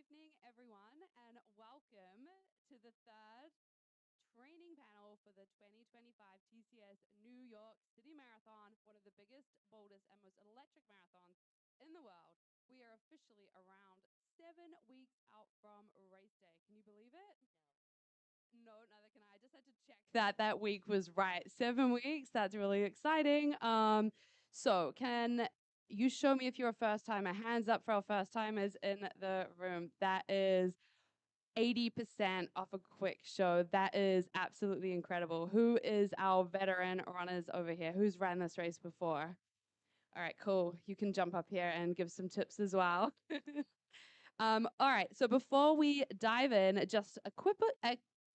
evening, everyone, and welcome to the third training panel for the 2025 TCS New York City Marathon, one of the biggest, boldest, and most electric marathons in the world. We are officially around 7 weeks out from race day. Can you believe it? No, neither can I. I just had to check that week was right. 7 weeks. That's really exciting. So can you show me if you're a first timer? Hands up for our first timers in the room. That is 80% off a quick show. That is absolutely incredible. Who is our veteran runners over here? Who's ran this race before? All right, cool. You can jump up here and give some tips as well. All right, so before we dive in, just a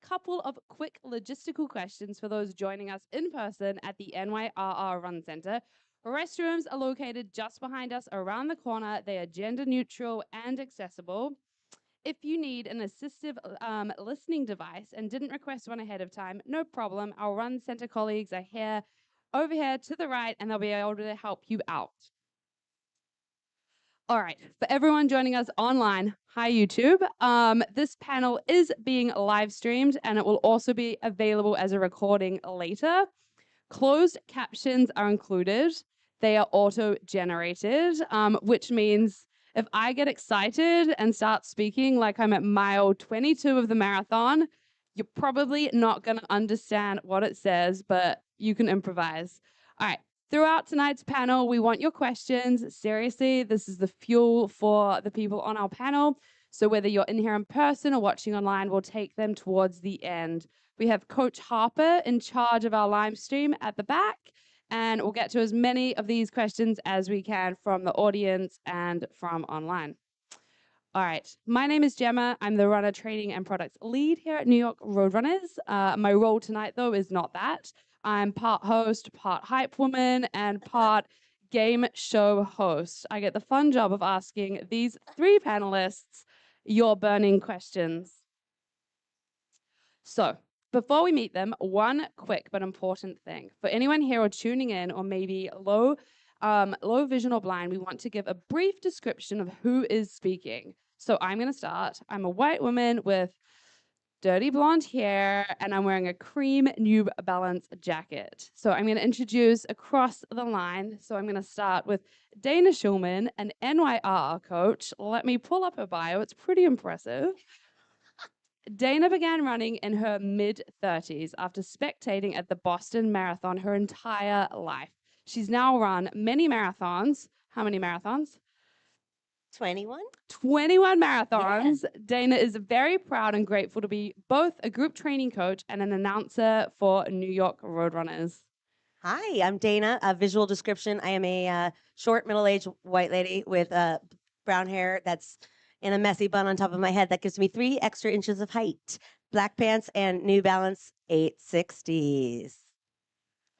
couple of quick logistical questions for those joining us in person at the NYRR Run Center. Restrooms are located just behind us around the corner. They are gender neutral and accessible. If you need an assistive listening device and didn't request one ahead of time, no problem. Our Run Center colleagues are here, over here to the right, and they'll be able to help you out. All right, for everyone joining us online, hi YouTube. This panel is being live streamed and it will also be available as a recording later. Closed captions are included. They are auto-generated, which means if I get excited and start speaking like I'm at mile 22 of the marathon, you're probably not going to understand what it says, but you can improvise. All right. Throughout tonight's panel, we want your questions. Seriously, this is the fuel for the people on our panel. So whether you're in here in person or watching online, we'll take them towards the end. We have Coach Harper in charge of our live stream at the back, and we'll get to as many of these questions as we can from the audience and from online. All right, my name is Gemma. I'm the runner training and products lead here at New York Roadrunners. My role tonight, though, is not that. I'm part host, part hype woman, and part game show host. I get the fun job of asking these three panelists your burning questions. So, before we meet them, one quick but important thing. For anyone here or tuning in or maybe low vision or blind, we want to give a brief description of who is speaking. So I'm going to start. I'm a white woman with dirty blonde hair, and I'm wearing a cream New Balance jacket. So I'm going to introduce across the line. So I'm going to start with Dana Schulman, an NYRR coach. Let me pull up her bio. It's pretty impressive. Dana began running in her mid-30s after spectating at the Boston Marathon her entire life. She's now run many marathons. How many marathons? 21. 21 marathons. Yeah. Dana is very proud and grateful to be both a group training coach and an announcer for New York Roadrunners. Hi, I'm Dana. A visual description. I am a short, middle-aged white lady with brown hair that's in a messy bun on top of my head that gives me 3 extra inches of height. Black pants and New Balance 860s.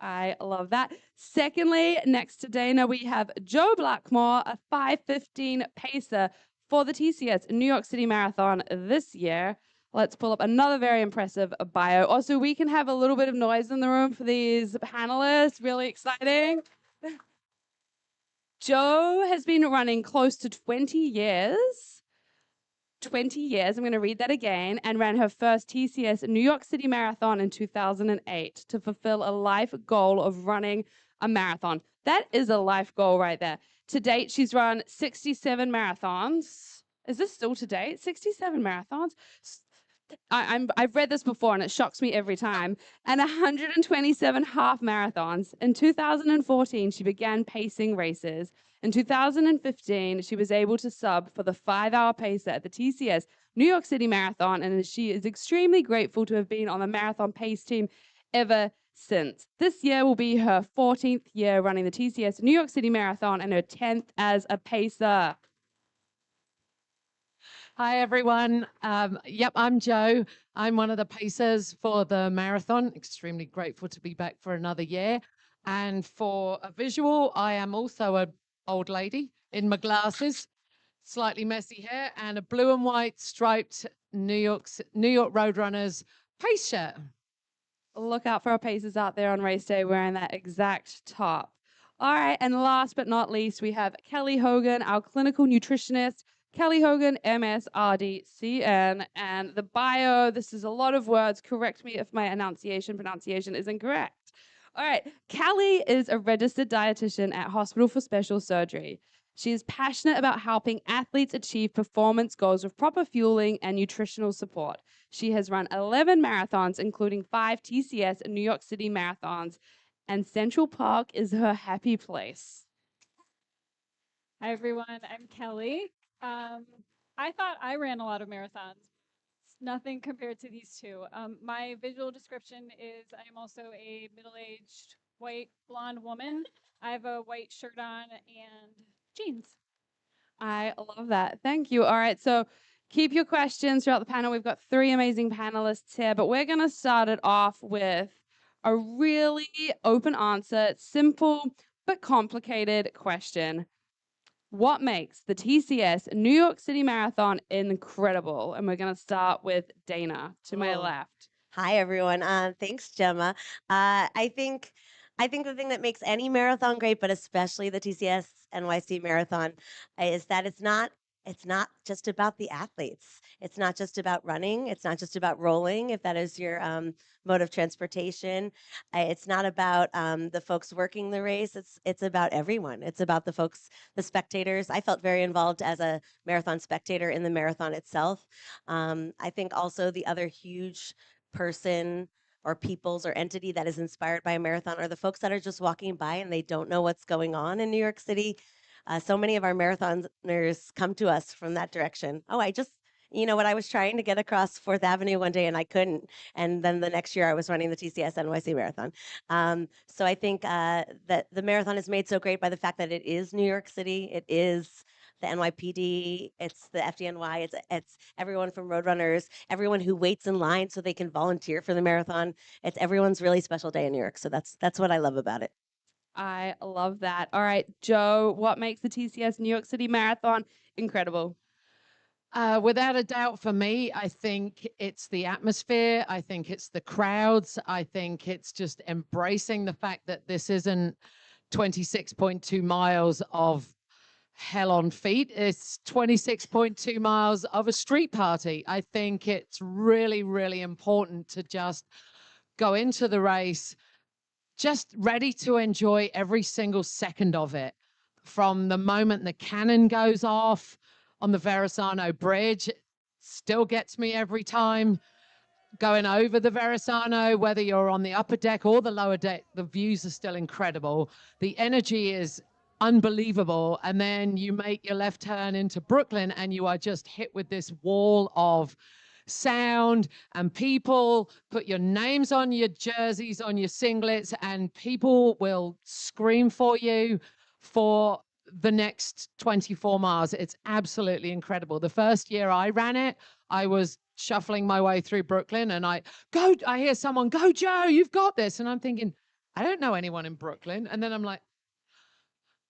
I love that. Secondly, next to Dana, we have Joe Blackmore, a 5:15 pacer for the TCS New York City Marathon this year. Let's pull up another very impressive bio. Also, we can have a little bit of noise in the room for these panelists. Really exciting. Joe has been running close to 20 years. 20 years, I'm going to read that again, and ran her first TCS New York City Marathon in 2008 to fulfill a life goal of running a marathon. That is a life goal right there. To date, she's run 67 marathons. Is this still to date? 67 marathons? I've read this before and it shocks me every time. And 127 half marathons. In 2014, she began pacing races. In 2015, she was able to sub for the 5-hour pacer at the TCS New York City Marathon, and she is extremely grateful to have been on the marathon pace team ever since. This year will be her 14th year running the TCS New York City Marathon and her 10th as a pacer. Hi, everyone. I'm Jo. I'm one of the pacers for the marathon. Extremely grateful to be back for another year. And for a visual, I am also an old lady in my glasses, slightly messy hair, and a blue and white striped New York Roadrunners pace shirt. Look out for our pacers out there on race day wearing that exact top. All right, and last but not least, we have Kelly Hogan, our clinical nutritionist, Kelly Hogan, MSRDCN, and the bio. This is a lot of words. Correct me if my pronunciation is incorrect. All right. Kelly is a registered dietitian at Hospital for Special Surgery. She is passionate about helping athletes achieve performance goals with proper fueling and nutritional support. She has run 11 marathons, including 5 TCS and New York City marathons, and Central Park is her happy place. Hi, everyone. I'm Kelly. I thought I ran a lot of marathons. It's nothing compared to these two. My visual description is I'm also a middle-aged white blonde woman. I have a white shirt on and jeans. I love that. Thank you. All right. So keep your questions throughout the panel. We've got 3 amazing panelists here, but we're going to start it off with a really open answer, simple but complicated question. What makes the TCS New York City Marathon incredible? And we're going to start with Dana to my left. Hi, everyone. Thanks, Gemma. I think the thing that makes any marathon great, but especially the TCS NYC Marathon, is that it's not just about the athletes. It's not just about running. It's not just about rolling, if that is your mode of transportation. It's not about the folks working the race. It's about everyone. It's about the folks, the spectators. I felt very involved as a marathon spectator in the marathon itself. I think also the other huge person or peoples or entity that is inspired by a marathon are the folks that are just walking by and they don't know what's going on in New York City. So many of our marathoners come to us from that direction. Oh, what, I was trying to get across 4th Avenue one day and I couldn't. And then the next year I was running the TCS NYC Marathon. So I think that the marathon is made so great by the fact that it is New York City. It is the NYPD, it's the FDNY, it's everyone from Roadrunners, everyone who waits in line so they can volunteer for the marathon. It's everyone's really special day in New York. So that's what I love about it. I love that. All right, Joe, what makes the TCS New York City Marathon incredible? Without a doubt, for me, I think it's the atmosphere. I think it's the crowds. I think it's just embracing the fact that this isn't 26.2 miles of hell on feet. It's 26.2 miles of a street party. I think it's really, really important to just go into the race just ready to enjoy every single second of it. From the moment the cannon goes off on the Verrazano Bridge, still gets me every time. Going over the Verrazano, whether you're on the upper deck or the lower deck, the views are still incredible. The energy is unbelievable. And then you make your left turn into Brooklyn and you are just hit with this wall of sound and people. Put your names on your jerseys, on your singlets, and people will scream for you for the next 24 miles. It's absolutely incredible. The first year I ran it, I was shuffling my way through Brooklyn and I hear someone go, Joe, you've got this. And I'm thinking, I don't know anyone in Brooklyn. And then I'm like,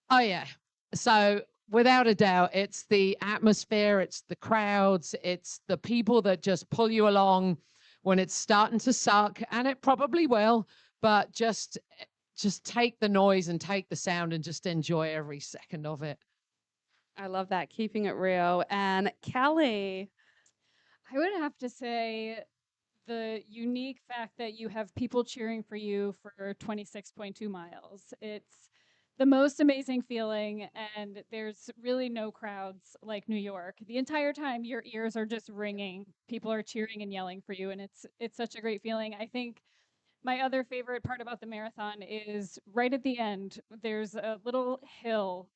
oh yeah. So without a doubt, it's the atmosphere, it's the crowds, it's the people that just pull you along when it's starting to suck, and it probably will, but just take the noise and take the sound and just enjoy every second of it. I love that, keeping it real. And Kelly. I would have to say the unique fact that you have people cheering for you for 26.2 miles. It's the most amazing feeling, and there's really no crowds like New York. The entire time your ears are just ringing. People are cheering and yelling for you, and it's such a great feeling. I think my other favorite part about the marathon is right at the end, there's a little hill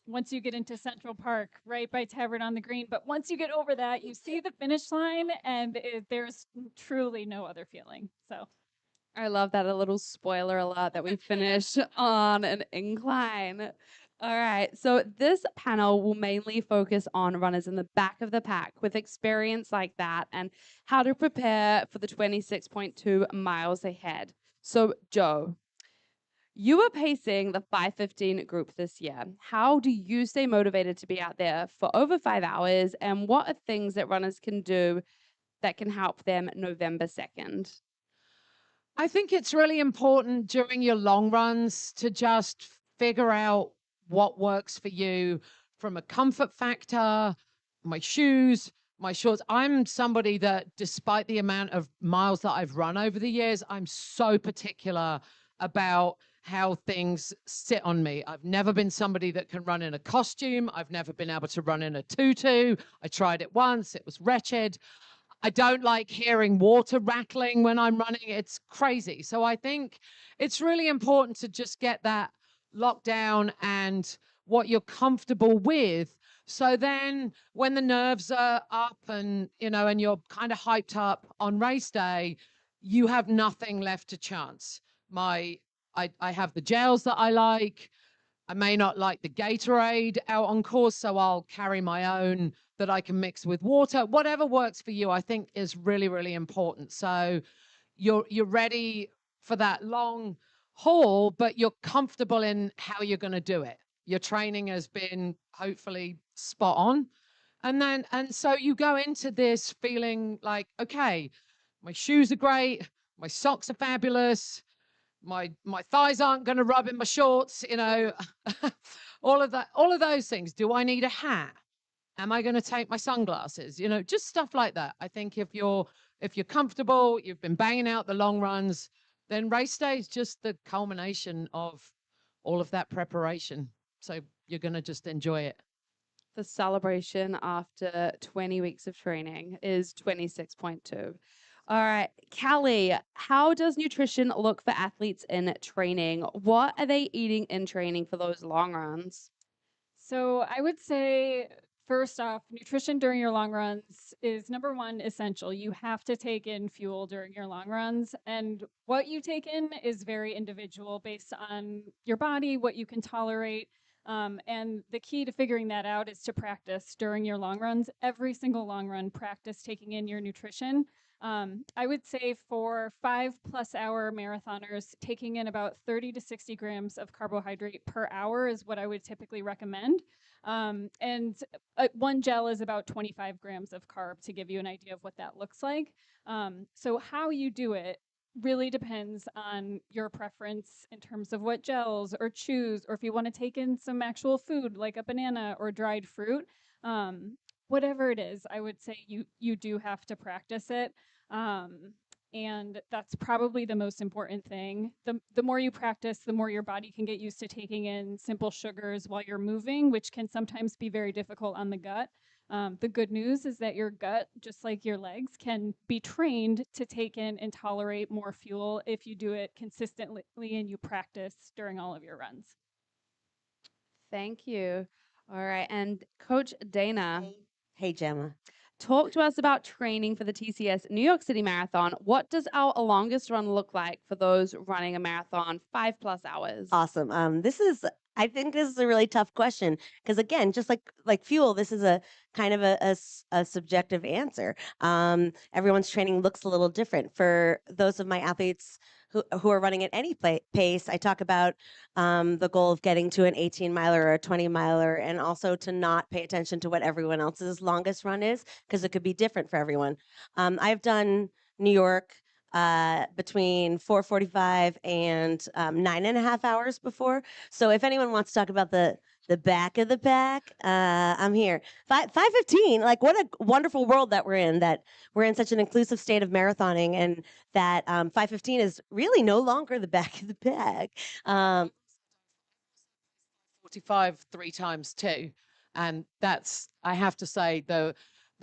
once you get into Central Park, right by Tavern on the Green. But once you get over that, you see the finish line, and there's truly no other feeling. So I love that, a little spoiler alert that we finish on an incline. All right, so this panel will mainly focus on runners in the back of the pack with experience like that and how to prepare for the 26.2 miles ahead. So, Joe, you are pacing the 5:15 group this year. How do you stay motivated to be out there for over 5 hours, and what are things that runners can do that can help them November 2nd? I think it's really important during your long runs to just figure out what works for you from a comfort factor, my shoes, my shorts. I'm somebody that, despite the amount of miles that I've run over the years, I'm so particular about how things sit on me. I've never been somebody that can run in a costume. I've never been able to run in a tutu. I tried it once. It was wretched. I don't like hearing water rattling when I'm running. It's crazy. So I think it's really important to just get that locked down and what you're comfortable with. So then when the nerves are up and, and you're kind of hyped up on race day, you have nothing left to chance. I have the gels that I like. I may not like the Gatorade out on course, so I'll carry my own that I can mix with water. Whatever works for you, I think is really, really important. So you're ready for that long haul, but you're comfortable in how you're going to do it. Your training has been hopefully spot on. And so you go into this feeling like, okay, my shoes are great, my socks are fabulous, my thighs aren't going to rub in my shorts, all of those things. Do I need a hat? Am I going to take my sunglasses? Just stuff like that. I think if you're comfortable, you've been banging out the long runs, then race day is just the culmination of all of that preparation. So you're going to just enjoy it. The celebration after 20 weeks of training is 26.2. All right, Callie, how does nutrition look for athletes in training? What are they eating in training for those long runs? So I would say, first off, nutrition during your long runs is number one essential. You have to take in fuel during your long runs. And what you take in is very individual based on your body, what you can tolerate. And the key to figuring that out is to practice during your long runs. Every single long run, practice taking in your nutrition. I would say for 5+ hour marathoners, taking in about 30 to 60 grams of carbohydrate per hour is what I would typically recommend. And one gel is about 25 grams of carb, to give you an idea of what that looks like. So how you do it really depends on your preference in terms of what gels or chews, or if you want to take in some actual food like a banana or dried fruit. Whatever it is, I would say you do have to practice it. And that's probably the most important thing. The more you practice, the more your body can get used to taking in simple sugars while you're moving, which can sometimes be very difficult on the gut. The good news is that your gut, just like your legs, can be trained to take in and tolerate more fuel if you do it consistently and you practice during all of your runs. Thank you. All right, and Coach Dana. Hey, Gemma. Talk to us about training for the TCS New York City Marathon. What does our longest run look like for those running a marathon 5+ hours? Awesome. I think this is a really tough question because, again, just like fuel, this is a kind of a subjective answer. Everyone's training looks a little different. For those of my athletes who are running at any pace, I talk about the goal of getting to an 18-miler or a 20-miler, and also to not pay attention to what everyone else's longest run is, because it could be different for everyone. I've done New York between 4:45 and 9.5 hours before. So if anyone wants to talk about the back of the pack, I'm here. 5:15. Like, what a wonderful world that we're in such an inclusive state of marathoning, and that 5:15 is really no longer the back of the pack. 45 3 times 2, and that's, I have to say, the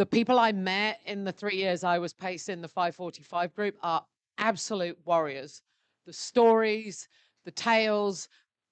people I met in the 3 years I was pacing the 5:45 group are absolute warriors. The stories, the tales,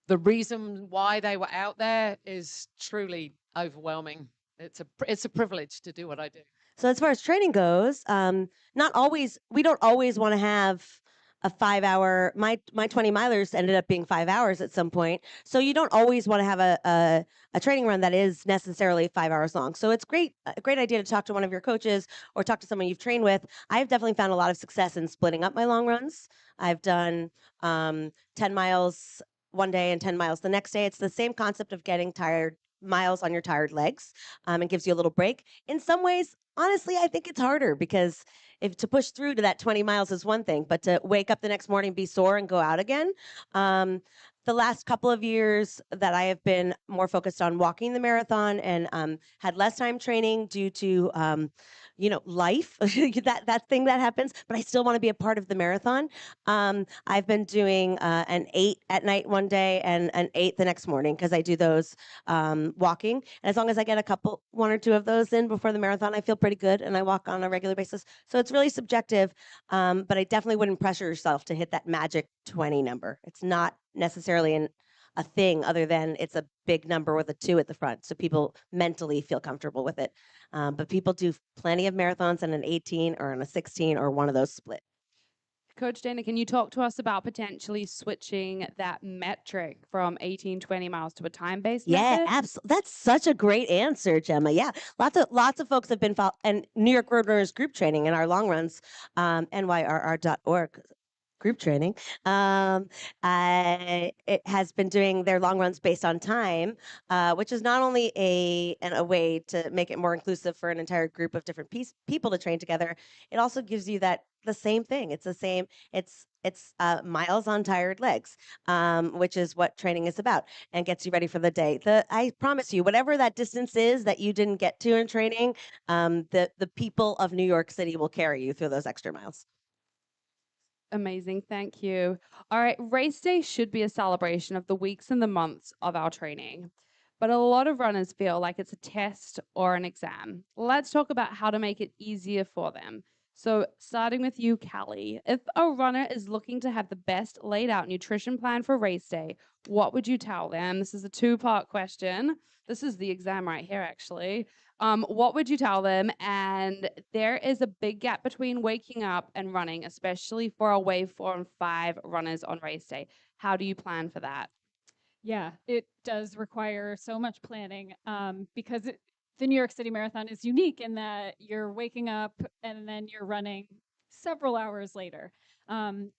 the reason why they were out there is truly overwhelming. It's a privilege to do what I do. So as far as training goes, we don't always want to have a 5 hour. My 20 milers ended up being 5 hours at some point. So you don't always want to have a training run that is necessarily 5 hours long. So it's a great idea to talk to one of your coaches or talk to someone you've trained with. I've definitely found a lot of success in splitting up my long runs. I've done 10 miles one day and 10 miles the next day. It's the same concept of getting tired miles on your tired legs, and gives you a little break. In some ways, honestly, I think it's harder, because if to push through to that 20 miles is one thing, but to wake up the next morning, be sore, and go out again, the last couple of years that I have been more focused on walking the marathon and had less time training due to life, that thing that happens. But I still want to be a part of the marathon. I've been doing an 8 at night one day and an 8 the next morning because I do those walking. And as long as I get one or two of those in before the marathon, I feel pretty good, and I walk on a regular basis. So it's really subjective, but I definitely wouldn't pressure yourself to hit that magic 20 number. It's not necessarily a thing other than it's a big number with a 2 at the front, so people mentally feel comfortable with it. But people do plenty of marathons in an 18 or in a 16 or one of those split. Coach Dana, can you talk to us about potentially switching that metric from 18, 20 miles to a time-based Yeah, method? absolutely. That's such a great answer, Gemma. Yeah, lots of folks have been and New York Road Runners group training in our long runs, NYRR.org group training. It has been doing their long runs based on time, which is not only a way to make it more inclusive for an entire group of different people to train together. It also gives you the same thing. It's the same. It's miles on tired legs, which is what training is about, and gets you ready for the day. I promise you, whatever that distance is that you didn't get to in training, the people of New York City will carry you through those extra miles. Amazing. Thank you. All right. Race day should be a celebration of the weeks and the months of our training. But a lot of runners feel like it's a test or an exam. Let's talk about how to make it easier for them. So, starting with you, Callie, if a runner is looking to have the best laid out nutrition plan for race day, what would you tell them? This is a two-part question. This is the exam right here, actually. What would you tell them? And there is a big gap between waking up and running, especially for our wave 4 and 5 runners on race day. How do you plan for that? Yeah, it does require so much planning because the New York City Marathon is unique in that you're waking up and then you're running several hours later.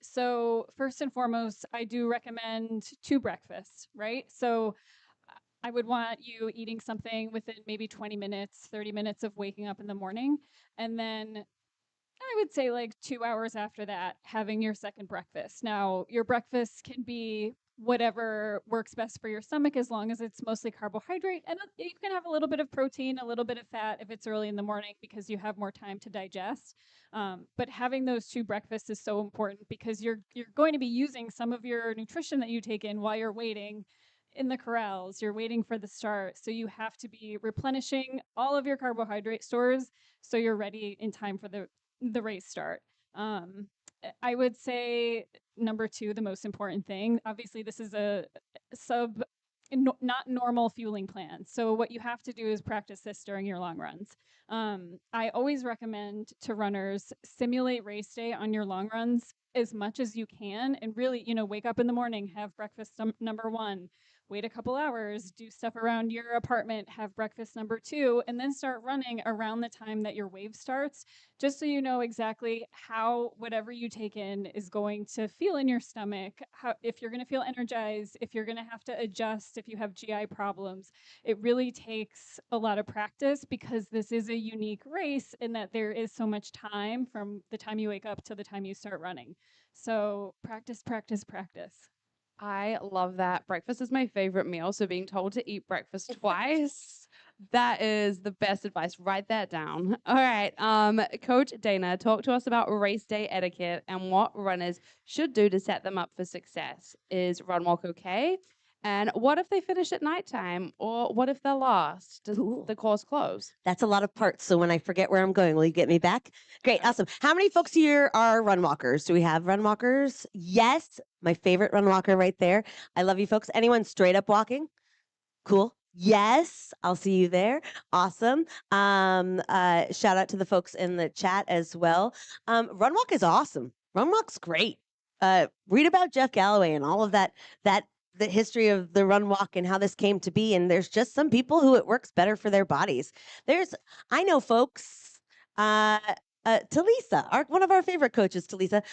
So first and foremost, I do recommend 2 breakfasts, right? So I would want you eating something within maybe 20 minutes, 30 minutes of waking up in the morning. And then I would say like 2 hours after that, having your second breakfast. Now, your breakfast can be whatever works best for your stomach as long as it's mostly carbohydrate. And you can have a little bit of protein, a little bit of fat if it's early in the morning because you have more time to digest. But having those 2 breakfasts is so important because you're going to be using some of your nutrition that you take in while you're waiting in the corrals. You're waiting for the start. So you have to be replenishing all of your carbohydrate stores so you're ready in time for the race start. I would say number 2, the most important thing. Obviously, this is a not normal fueling plan. So what you have to do is practice this during your long runs. I always recommend to runners simulate race day on your long runs as much as you can, and really, wake up in the morning, have breakfast number 1, wait a couple hours, do stuff around your apartment, have breakfast number 2, and then start running around the time that your wave starts, just so you know exactly how whatever you take in is going to feel in your stomach, if you're going to feel energized, if you're going to have to adjust, if you have GI problems. It really takes a lot of practice because this is a unique race in that there is so much time from the time you wake up to the time you start running. So practice, practice, practice. I love that. Breakfast is my favorite meal. So being told to eat breakfast twice, that is the best advice. Write that down. All right. Coach Dana, talk to us about race day etiquette and what runners should do to set them up for success. Is run walk okay? And what if they finish at nighttime? Or what if they're lost? Does the course close? That's a lot of parts. So when I forget where I'm going, will you get me back? Great. Awesome. How many folks here are run walkers? Do we have run walkers? Yes. My favorite run walker right there. I love you folks. Anyone straight up walking? Cool. Yes, I'll see you there. Awesome. Shout out to the folks in the chat as well. Run walk is awesome. Run walk's great. Read about Jeff Galloway and all of that the history of the run walk and how this came to be. And there's just some people who it works better for their bodies. I know folks, Talisa, one of our favorite coaches, Talisa,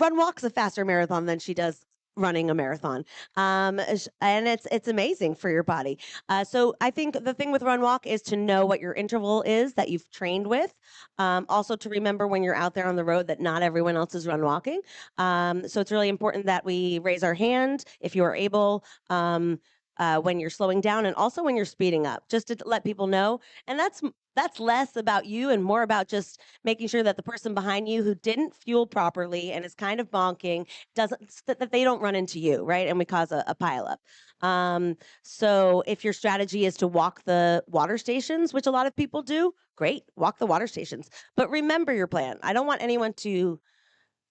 run walks a faster marathon than she does running a marathon. And it's amazing for your body. So I think the thing with Run Walk is to know what your interval is that you've trained with. Also to remember when you're out there on the road that not everyone else is run walking. So it's really important that we raise our hand if you are able. When you're slowing down and also when you're speeding up, just to let people know. And that's less about you and more about just making sure that the person behind you who didn't fuel properly and is kind of bonking doesn't that they don't run into you, right? And we cause a pileup. So if your strategy is to walk the water stations, which a lot of people do, great, walk the water stations. But remember your plan. I don't want anyone to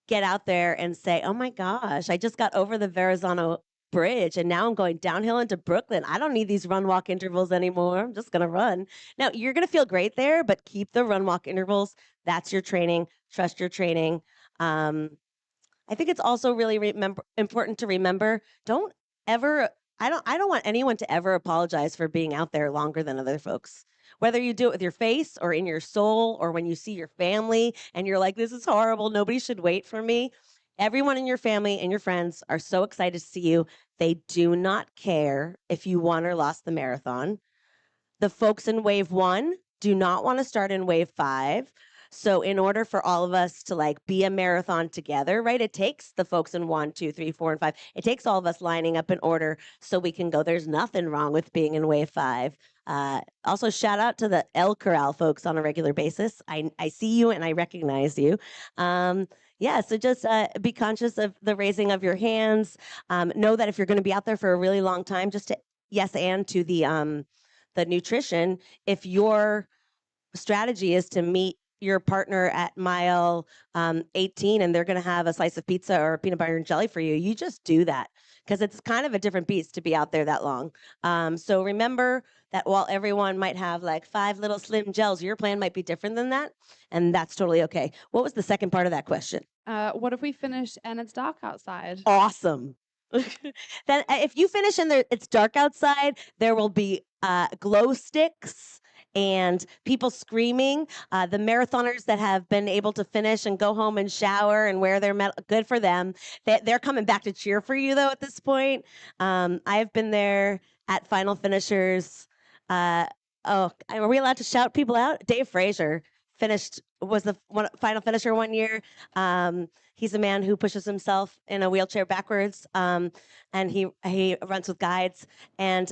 get out there and say, oh my gosh, I just got over the Verrazano Bridge and now I'm going downhill into Brooklyn. I don't need these run walk intervals anymore. I'm just going to run. Now, you're going to feel great there, but keep the run walk intervals. That's your training. Trust your training. I think it's also really important to remember, don't ever, I don't want anyone to ever apologize for being out there longer than other folks. Whether you do it with your face or in your soul or when you see your family and you're like, this is horrible, nobody should wait for me. Everyone in your family and your friends are so excited to see you. They do not care if you won or lost the marathon. The folks in wave 1 do not want to start in wave 5. So in order for all of us to like be a marathon together, right? It takes the folks in 1, 2, 3, 4, and 5. It takes all of us lining up in order so we can go. There's nothing wrong with being in wave 5. Also, shout out to the El Corral folks on a regular basis. I see you and I recognize you. Yeah, so just be conscious of the raising of your hands. Know that if you're going to be out there for a really long time, just to yes and to the nutrition, if your strategy is to meet your partner at mile 18 and they're going to have a slice of pizza or peanut butter and jelly for you, you just do that because it's kind of a different beast to be out there that long. So remember that while everyone might have like 5 little slim gels, your plan might be different than that, and that's totally okay. What was the second part of that question? What if we finish and it's dark outside? Awesome. Then if you finish and it's dark outside, there will be glow sticks and people screaming. The marathoners that have been able to finish and go home and shower and wear their medal, good for them. They're coming back to cheer for you though at this point. I've been there at final finishers. Are we allowed to shout people out? Dave Frazier was the final finisher one year. He's a man who pushes himself in a wheelchair backwards, and he runs with guides. And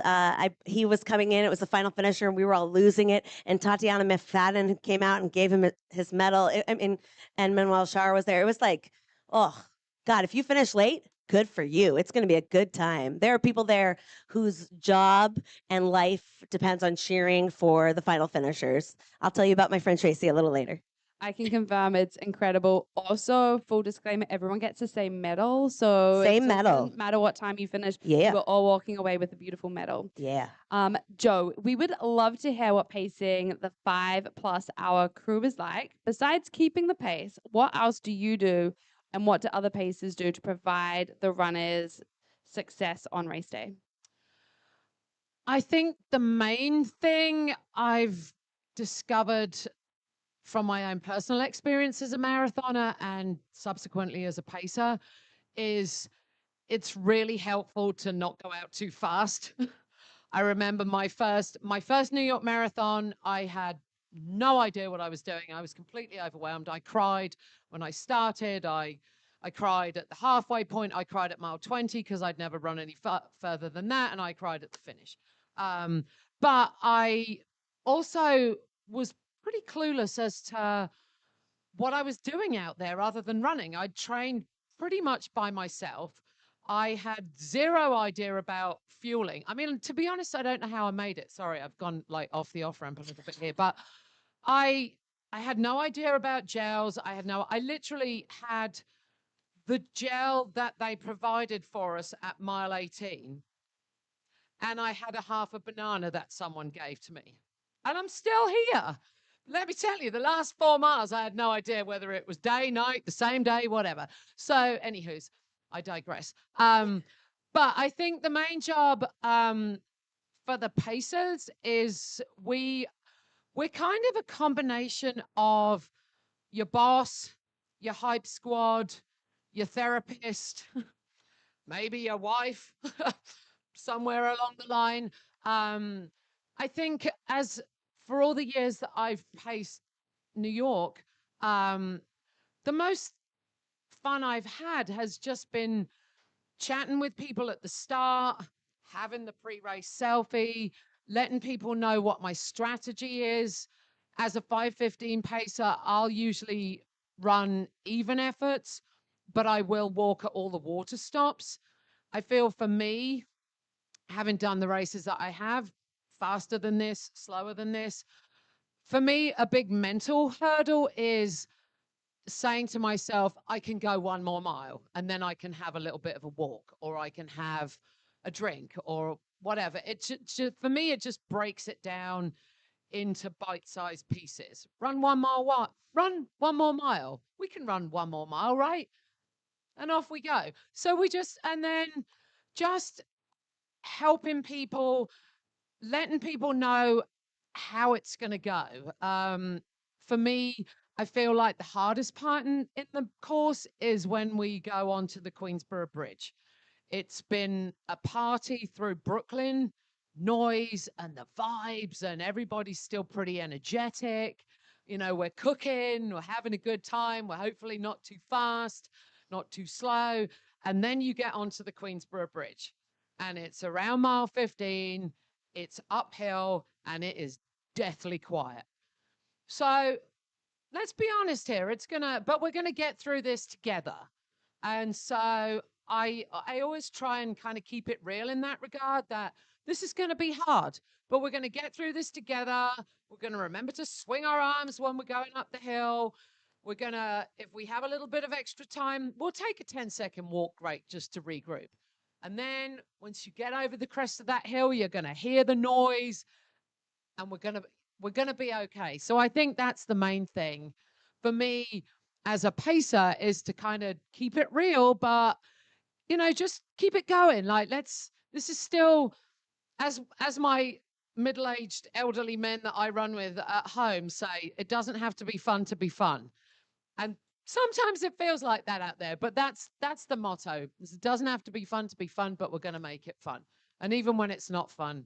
he was coming in. It was the final finisher, and we were all losing it. And Tatiana McFadden came out and gave him his medal. And Manuel Char was there. It was like, oh God, if you finish late, good for you. It's going to be a good time. There are people there whose job and life depends on cheering for the final finishers. I'll tell you about my friend Tracy a little later. I can confirm it's incredible. Also, full disclaimer, everyone gets the same medal. So Same it medal. doesn't matter what time you finish. Yeah. We're all walking away with a beautiful medal. Yeah. Joe, we would love to hear what pacing the 5+ hour crew is like. Besides keeping the pace, what else do you do and what do other pacers do to provide the runners success on race day? I think the main thing I've discovered from my own personal experience as a marathoner and subsequently as a pacer is it's really helpful to not go out too fast. I remember my first New York marathon, I had no idea what I was doing. I was completely overwhelmed. I cried when I started. I cried at the halfway point. I cried at mile 20 because I'd never run any further than that. And I cried at the finish. But I also was pretty clueless as to what I was doing out there other than running. I'd trained pretty much by myself. I had zero idea about fueling. I mean, to be honest, I don't know how I made it. Sorry, I've gone like off the off ramp a little bit here, but I had no idea about gels. I literally had the gel that they provided for us at mile 18. And I had a half a banana that someone gave to me. And I'm still here. Let me tell you, the last 4 miles, I had no idea whether it was day, night, the same day, whatever. So, anywho's, I digress. But I think the main job for the pacers is we're kind of a combination of your boss, your hype squad, your therapist, maybe your wife, somewhere along the line. I think as for all the years that I've paced New York, the most fun I've had has just been chatting with people at the start, having the pre-race selfie, letting people know what my strategy is. As a 5:15 pacer, I'll usually run even efforts, but I will walk at all the water stops. I feel for me, having done the races that I have, faster than this, slower than this, for me, a big mental hurdle is saying to myself, I can go 1 more mile and then I can have a little bit of a walk or I can have a drink or whatever. For me, it just breaks it down into bite-sized pieces. Run 1 mile, run 1 more mile. We can run 1 more mile, right? And off we go. So and then just helping people, letting people know how it's going to go. For me, I feel like the hardest part in the course is when we go onto the Queensboro Bridge. It's been a party through Brooklyn, noise and the vibes, and everybody's still pretty energetic. You know, we're cooking, we're having a good time, we're hopefully not too fast, not too slow. And then you get onto the Queensboro Bridge, and it's around mile 15, it's uphill, and it is deathly quiet. So let's be honest here. But we're gonna get through this together. And so I always try and kind of keep it real in that regard, that this is going to be hard, but we're going to get through this together. We're going to remember to swing our arms when we're going up the hill. We're going to, if we have a little bit of extra time, we'll take a 10-second walk break just to regroup. And then once you get over the crest of that hill, you're going to hear the noise and we're going to be okay. So I think that's the main thing for me as a pacer, is to kind of keep it real, but just keep it going. Like, this is still, as my middle-aged elderly men that I run with at home say, it doesn't have to be fun to be fun. And sometimes it feels like that out there, but that's the motto. It doesn't have to be fun to be fun, but we're going to make it fun. And even when it's not fun,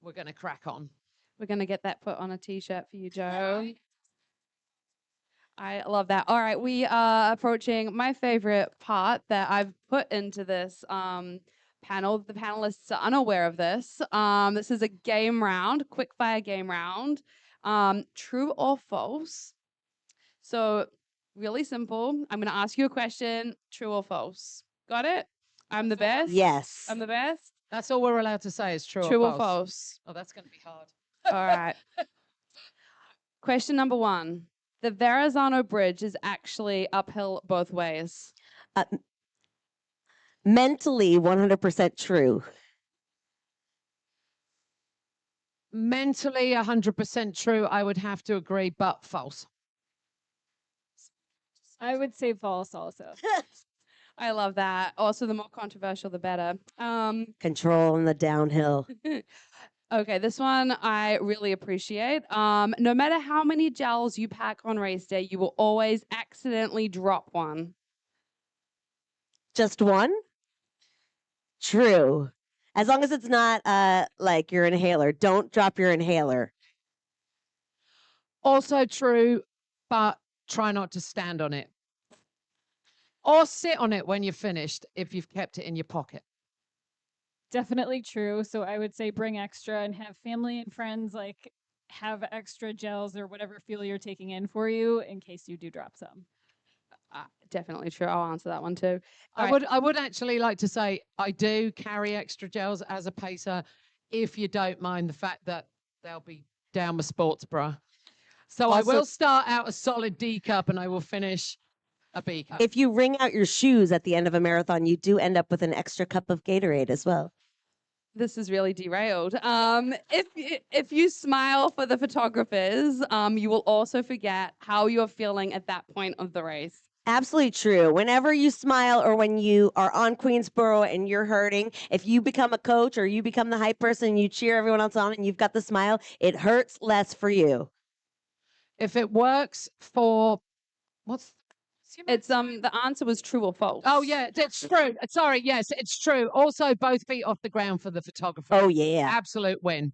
we're going to crack on. We're going to get that put on a t-shirt for you, Joe. I love that. All right, we are approaching my favorite part that I've put into this panel. The panelists are unaware of this. This is a game round, quick fire game round. True or false? So really simple. I'm going to ask you a question, true or false. Got it? I'm the best? Yes. I'm the best? That's all we're allowed to say is true or false. Oh, that's going to be hard. All right. Question number 1. The Verrazano Bridge is actually uphill both ways. Mentally, 100% true. Mentally, 100% true. I would have to agree, but false. I would say false also. I love that. Also, the more controversial, the better. Control in the downhill. Okay, this one I really appreciate. No matter how many gels you pack on race day, you will always accidentally drop one. Just one? True. As long as it's not like your inhaler. Don't drop your inhaler. Also true, but try not to stand on it. Or sit on it when you're finished if you've kept it in your pocket. Definitely true. So I would say bring extra and have family and friends have extra gels or whatever fuel you're taking in for you in case you do drop some. Definitely true. I'll answer that one too. I would actually like to say I do carry extra gels as a pacer, if you don't mind the fact that they'll be down my sports bra. So I will start out a solid D cup and I will finish a B cup. If you wring out your shoes at the end of a marathon, you do end up with an extra cup of Gatorade as well. This is really derailed. If you smile for the photographers, you will also forget how you're feeling at that point of the race. Absolutely true. Whenever you smile or when you are on Queensboro and you're hurting, if you become a coach or you become the hype person and you cheer everyone else on and you've got the smile, it hurts less for you. If it works for, It's the answer was true or false. Oh yeah, it's true. Sorry, yes, it's true. Also, both feet off the ground for the photographer. Oh yeah. Absolute win.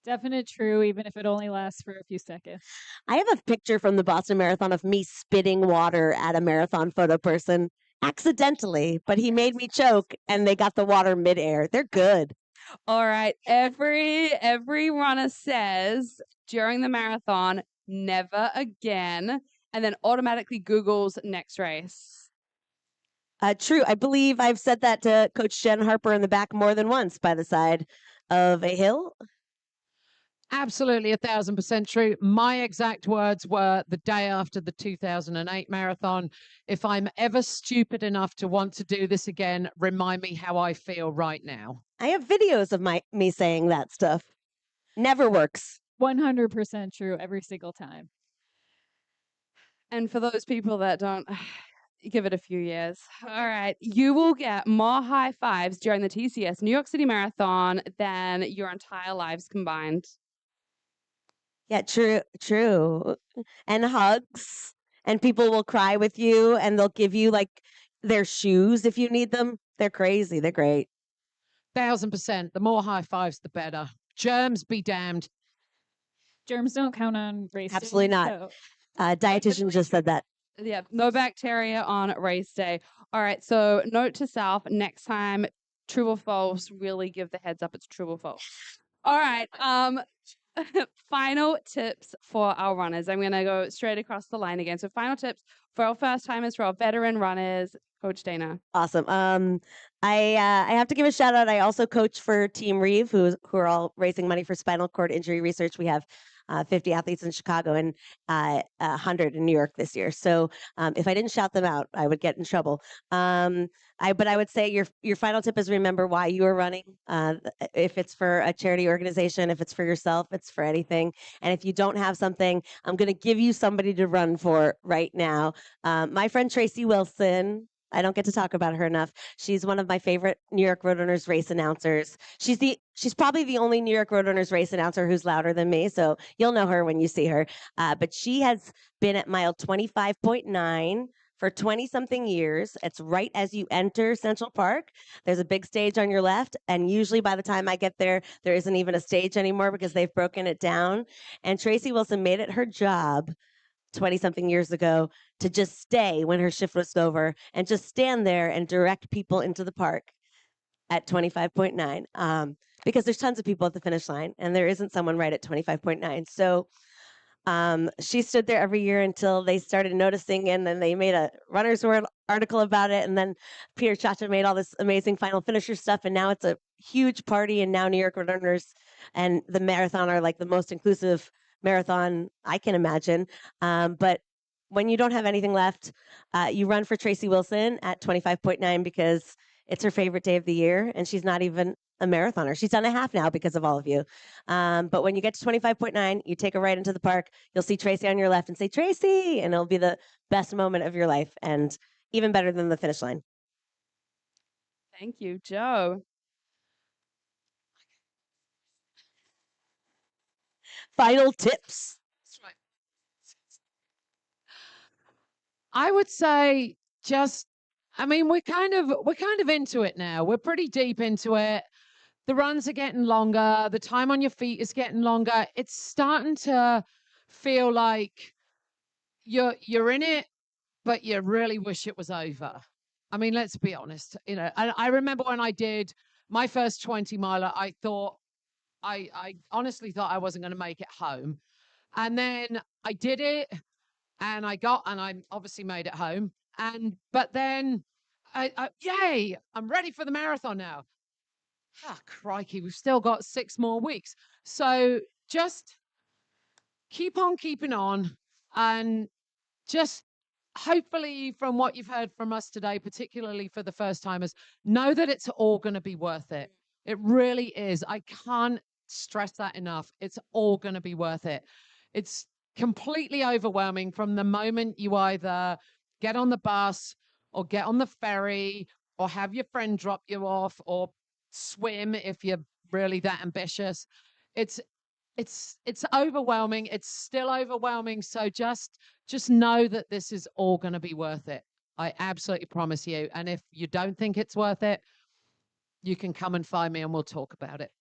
Definite true, even if it only lasts for a few seconds. I have a picture from the Boston Marathon of me spitting water at a marathon photo person accidentally, but he made me choke and they got the water midair. They're good. All right. Every runner says during the marathon, never again, and then automatically Googles next race. True. I believe I've said that to Coach Jen Harper in the back more than once by the side of a hill. Absolutely 1,000% true. My exact words were the day after the 2008 marathon. If I'm ever stupid enough to want to do this again, remind me how I feel right now. I have videos of me saying that stuff. Never works. 100% true every single time. And for those people that don't, give it a few years. All right. You will get more high fives during the TCS New York City Marathon than your entire lives combined. Yeah, true. And hugs. And people will cry with you and they'll give you like their shoes if you need them. They're crazy. They're great. 1,000%. The more high fives, the better. Germs be damned. Germs don't count on race day. Absolutely not. So Dietitian just said that. Yeah, no bacteria on race day. All right, so note to self, next time, true or false, really give the heads up it's true or false. All right, final tips for our runners. I'm going to go straight across the line again. So final tips for our first timers, for our veteran runners. Coach Dana. Awesome. I have to give a shout out. I also coach for Team Reeve, who are all raising money for spinal cord injury research. We have 50 athletes in Chicago and 100 in New York this year. So if I didn't shout them out, I would get in trouble. But I would say your final tip is remember why you are running. If it's for a charity organization, if it's for yourself, it's for anything. And if you don't have something, I'm going to give you somebody to run for right now. My friend Tracy Wilson. I don't get to talk about her enough. She's one of my favorite New York Roadrunners race announcers. She's probably the only New York Roadrunners race announcer who's louder than me, so you'll know her when you see her. But she has been at mile 25.9 for 20-something years. It's right as you enter Central Park. There's a big stage on your left, and usually by the time I get there, there isn't even a stage anymore because they've broken it down. And Tracy Wilson made it her job 20-something years ago to just stay when her shift was over and just stand there and direct people into the park at 25.9 because there's tons of people at the finish line and there isn't someone right at 25.9. So she stood there every year until they started noticing, and then they made a Runner's World article about it. And then Peter Chacha made all this amazing final finisher stuff. And now it's a huge party. And now New York Runners and the marathon are like the most inclusive marathon I can imagine. But when you don't have anything left, you run for Tracy Wilson at 25.9 because it's her favorite day of the year. And she's not even a marathoner. She's done a half now because of all of you. But when you get to 25.9, you take a right into the park. You'll see Tracy on your left and say, Tracy, and it'll be the best moment of your life and even better than the finish line. Thank you, Joe. Final tips. That's right. I would say we're kind of into it now. We're pretty deep into it. The runs are getting longer. The time on your feet is getting longer. It's starting to feel like you're in it, but you really wish it was over. I mean, let's be honest. I remember when I did my first 20 miler, I honestly thought I wasn't going to make it home. And then I did it and I obviously made it home. But then yay, I'm ready for the marathon now. Ah, crikey, we've still got 6 more weeks. So just keep on keeping on, and just hopefully from what you've heard from us today, particularly for the first timers, know that it's all going to be worth it. It really is. I can't stress that enough. It's all going to be worth it. It's completely overwhelming from the moment you either get on the bus or get on the ferry or have your friend drop you off or swim if you're really that ambitious. It's overwhelming. It's still overwhelming. So just just know that this is all going to be worth it. I absolutely promise you. And if you don't think it's worth it, you can come and find me and we'll talk about it.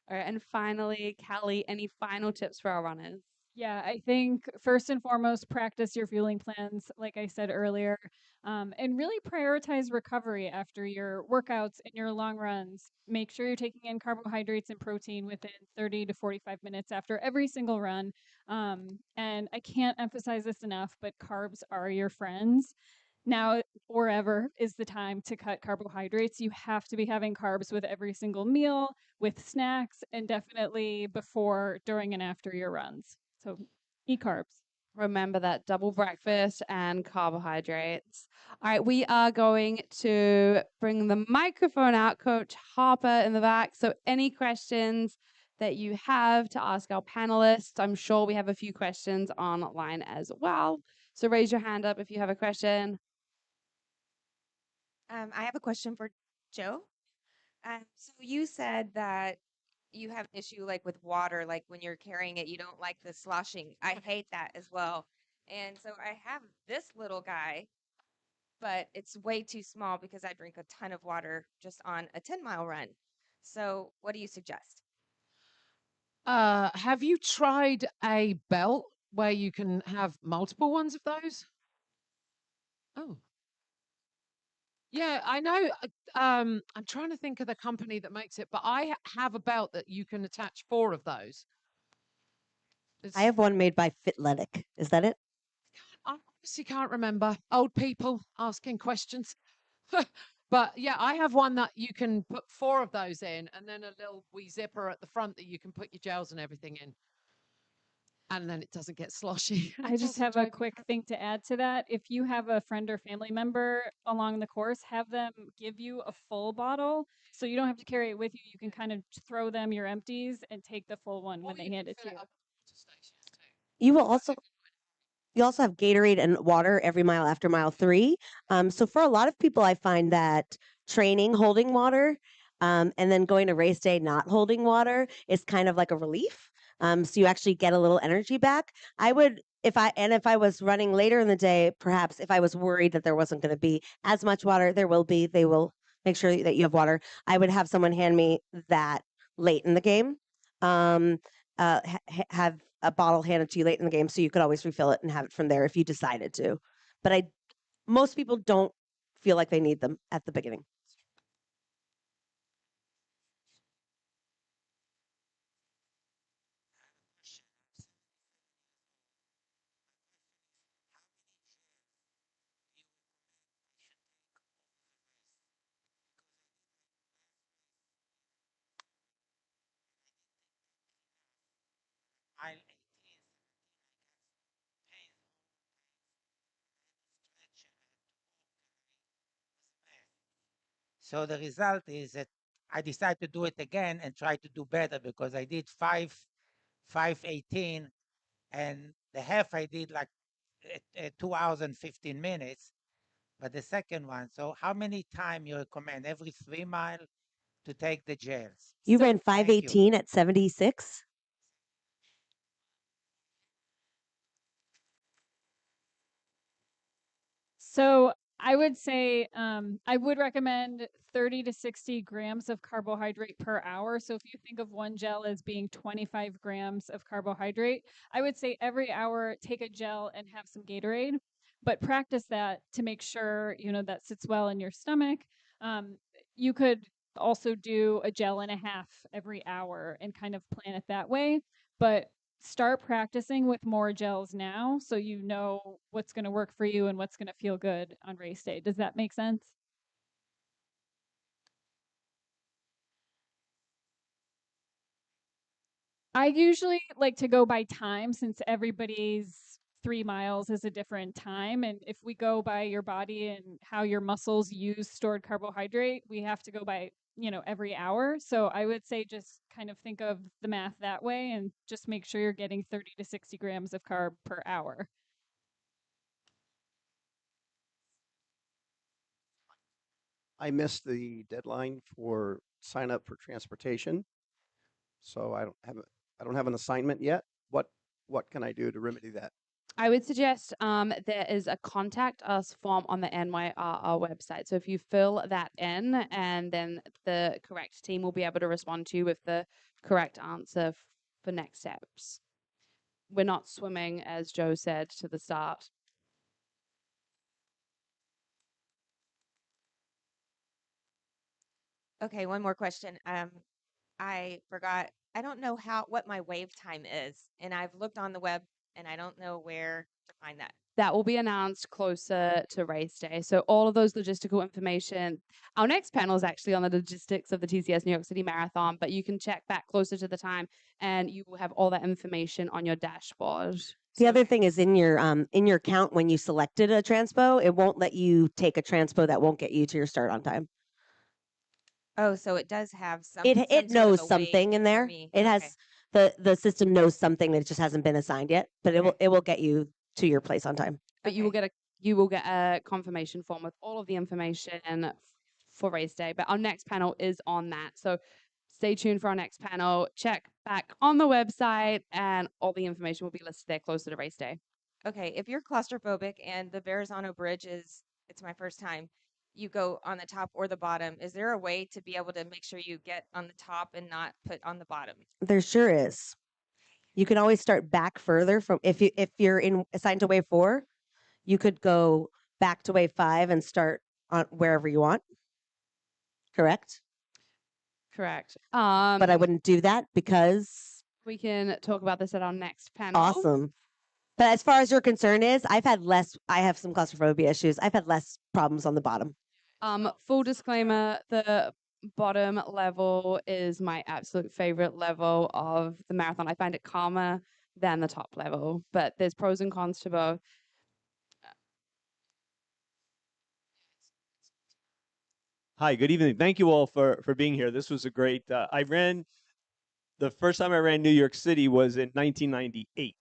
All right, and finally, Callie, any final tips for our runners? Yeah, I think first and foremost, practice your fueling plans, like I said earlier, and really prioritize recovery after your workouts and your long runs. Make sure you're taking in carbohydrates and protein within 30 to 45 minutes after every single run. And I can't emphasize this enough, but carbs are your friends. Now or ever is the time to cut carbohydrates. You have to be having carbs with every single meal, with snacks, and definitely before, during, and after your runs. So eat carbs. Remember that double breakfast and carbohydrates. All right, we are going to bring the microphone out, Coach Harper in the back. So, any questions that you have to ask our panelists? I'm sure we have a few questions online as well. So, raise your hand up if you have a question. I have a question for Joe. So you said that you have an issue like with water, like when you're carrying it, you don't like the sloshing. I hate that as well. And so I have this little guy, but it's way too small because I drink a ton of water just on a 10-mile run. So what do you suggest? Have you tried a belt where you can have multiple ones of those? Oh, yeah, I know. I'm trying to think of the company that makes it, but I have a belt that you can attach 4 of those. I have one made by Fitletic. Is that it? I honestly can't remember. Old people asking questions. But yeah, I have one that you can put 4 of those in, and then a little wee zipper at the front that you can put your gels and everything in. And then it doesn't get sloshy. I just have a quick thing to add to that. If you have a friend or family member along the course, have them give you a full bottle so you don't have to carry it with you. You can kind of throw them your empties and take the full one when they hand it to you. You will also You also have Gatorade and water every mile after mile 3. So for a lot of people, I find that training holding water and then going to race day not holding water is kind of like a relief. So you actually get a little energy back. I would, if I was running later in the day, perhaps if I was worried that there wasn't going to be as much water, there will be. They will make sure that you have water. I would have someone hand me that late in the game. Have a bottle handed to you late in the game so you could always refill it and have it from there if you decided to. But most people don't feel like they need them at the beginning. Mile 18, so the result is that I decided to do it again and try to do better because I did 5:18, and the half I did like 2 hours and 15 minutes. But the second one, so how many time you recommend? Every 3 mile to take the gels? You So ran 5:18 at 76. So I would say I would recommend 30 to 60 grams of carbohydrate per hour. So if you think of one gel as being 25 grams of carbohydrate, I would say every hour take a gel and have some Gatorade, but practice that to make sure that sits well in your stomach. You could also do a gel and a half every hour and kind of plan it that way. But start practicing with more gels now so you know what's going to work for you and what's going to feel good on race day. Does that make sense? I usually like to go by time since everybody's 3 miles is a different time. And if we go by your body and how your muscles use stored carbohydrate, we have to go by, every hour. So I would say just kind of think of the math that way and just make sure you're getting 30 to 60 grams of carb per hour. I missed the deadline for sign up for transportation, so I don't have an assignment yet. what can I do to remedy that? I would suggest there is a contact us form on the NYRR website. So if you fill that in, and then the correct team will be able to respond to you with the correct answer for next steps. We're not swimming, as Joe said to the start. Okay, one more question. I forgot. I don't know what my wave time is, and I've looked on the web, and I don't know where to find that. That will be announced closer to race day. So all of those logistical information. Our next panel is actually on the logistics of the TCS New York City Marathon, but you can check back closer to the time, and you will have all that information on your dashboard. The So other thing is in your count when you selected a transpo, it won't let you take a transpo that won't get you to your start on time. Oh, so it does have some It sort of knows a something wave in for there. me. It Okay. has the system knows something that just hasn't been assigned yet, but it will get you to your place on time. but you will get a confirmation form with all of the information for race day. But our next panel is on that. So stay tuned for our next panel. Check back on the website, and all the information will be listed there closer to race day. Okay, if you're claustrophobic and the Verrazano Bridge it's my first time, you go on the top or the bottom. Is there a way to be able to make sure you get on the top and not put on the bottom? There sure is. You can always start back further from if you're assigned to wave 4, you could go back to wave 5 and start on wherever you want. Correct? Correct. But I wouldn't do that because we can talk about this at our next panel. awesome. But as far as your concern is, I have some claustrophobia issues. I've had less problems on the bottom. Full disclaimer, the bottom level is my absolute favorite level of the marathon. I find it calmer than the top level, but there's pros and cons to both. Hi, good evening. Thank you all for being here. This was a great. The first time I ran New York City was in 1998,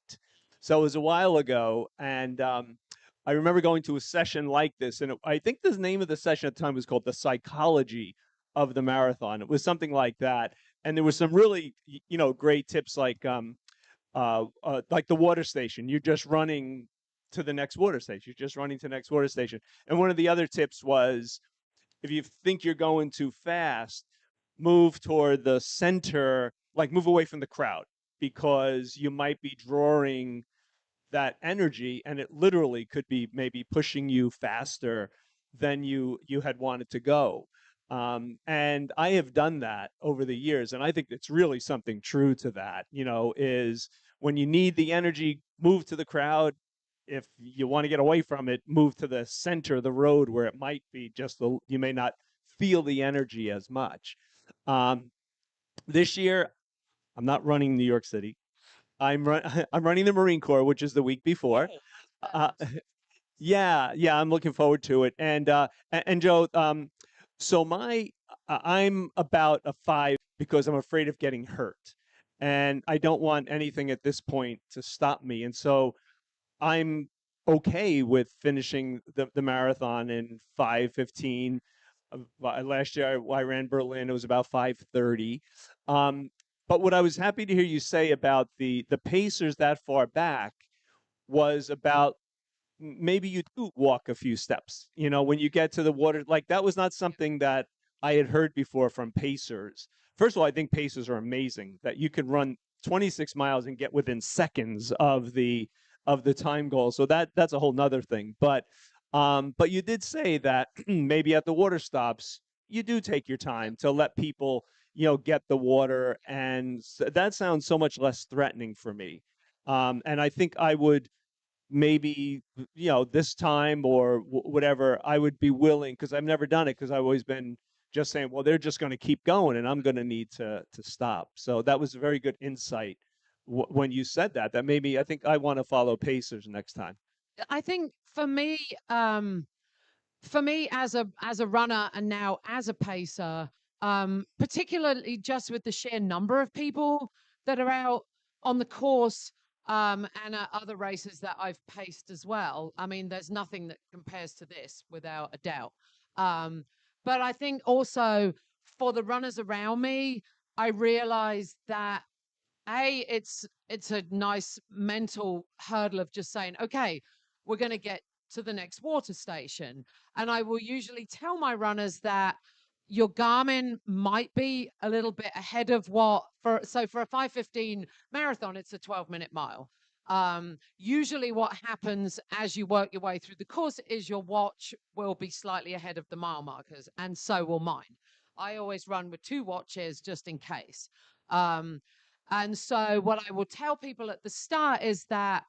so it was a while ago, and I remember going to a session like this, and I think the name of the session at the time was called "The Psychology of the Marathon." It was something like that, and there was some really great tips like the water station. You're just running to the next water station. You're just running to the next water station, and one of the other tips was, if you think you're going too fast, move toward the center, like move away from the crowd, because you might be drawing that energy and it literally could be maybe pushing you faster than you had wanted to go. And I have done that over the years, and I think it's really something true to that, is when you need the energy, move to the crowd. If you want to get away from it, move to the center of the road where it might be you may not feel the energy as much. This year, I'm not running New York City. I'm running the Marine Corps, which is the week before. Uh, yeah, I'm looking forward to it. And Joe, so I'm about a 5 because I'm afraid of getting hurt, and I don't want anything at this point to stop me. And so I'm okay with finishing the marathon in 5:15. Last year I ran Berlin. It was about 5:30. But what I was happy to hear you say about the pacers that far back was about maybe you do walk a few steps. When you get to the water, like that was not something that I had heard before from pacers. First of all, I think pacers are amazing that you can run 26 miles and get within seconds of the time goal. So that's a whole nother thing. But you did say that maybe at the water stops you do take your time to let people get the water, and that sounds so much less threatening for me. And I think I would maybe this time or whatever, I would be willing, because I've never done it, because I've always been just saying, well, they're just going to keep going and I'm going to need to stop. So that was a very good insight when you said that made me, I think I want to follow pacers next time. I think for me as a runner and now as a pacer, particularly just with the sheer number of people that are out on the course, and other races that I've paced as well. I mean, there's nothing that compares to this without a doubt. But I think also for the runners around me, I realized that it's a nice mental hurdle of just saying, okay, we're going to get to the next water station. And I will usually tell my runners that your Garmin might be a little bit ahead of for a 5:15 marathon, it's a 12-minute mile. Usually what happens as you work your way through the course is your watch will be slightly ahead of the mile markers, and so will mine. I always run with 2 watches just in case. And so what I will tell people at the start is that